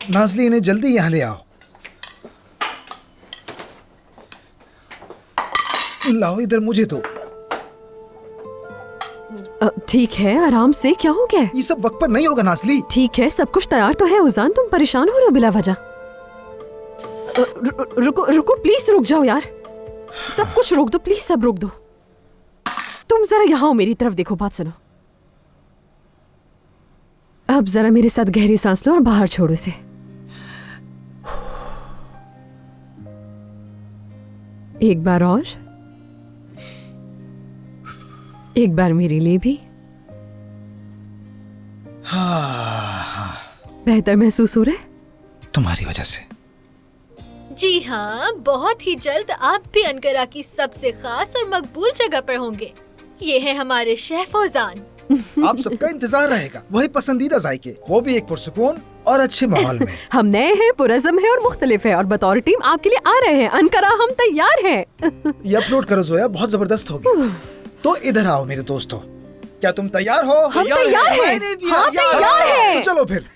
नाज़ली, इन्हें जल्दी यहाँ ले आओ। लाओ इधर, मुझे दो। ठीक है, आराम से। क्या हो गया? ये सब वक्त पर नहीं होगा नाज़ली। ठीक है, सब कुछ तैयार तो है उजान, तुम परेशान हो रहे हो बिला वजह। रुको रुको, प्लीज रुक जाओ यार। सब कुछ रोक दो प्लीज, सब रोक दो। तुम जरा यहाँ हो, मेरी तरफ देखो, बात सुनो। अब जरा मेरे साथ गहरी सांस लो और बाहर छोड़ो इसे। एक बार और, एक बार मेरे लिए भी। हाँ, बेहतर महसूस हो रहा है? तुम्हारी वजह से। जी हाँ, बहुत ही जल्द आप भी अनकरा की सबसे खास और मकबूल जगह पर होंगे। ये है हमारे शेफ फौजान। आप सबका इंतजार रहेगा, वही पसंदीदा जायके, वो भी एक पुरसुकून और अच्छे माहौल में। हम नए हैं, पुरज़म है और मुख्तलिफ है, और बतौर टीम आपके लिए आ रहे हैं। अनकरा, हम तैयार हैं। ये अपलोड करो जोया, बहुत जबरदस्त होगी। तो इधर आओ मेरे दोस्तों, क्या तुम तैयार हो? हम तैयार हैं। हाँ, तैयार हैं। तो चलो फिर।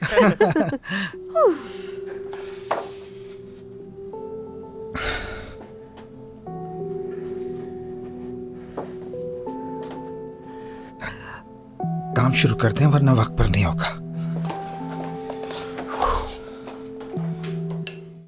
काम शुरू करते हैं, वरना वक्त पर नहीं होगा।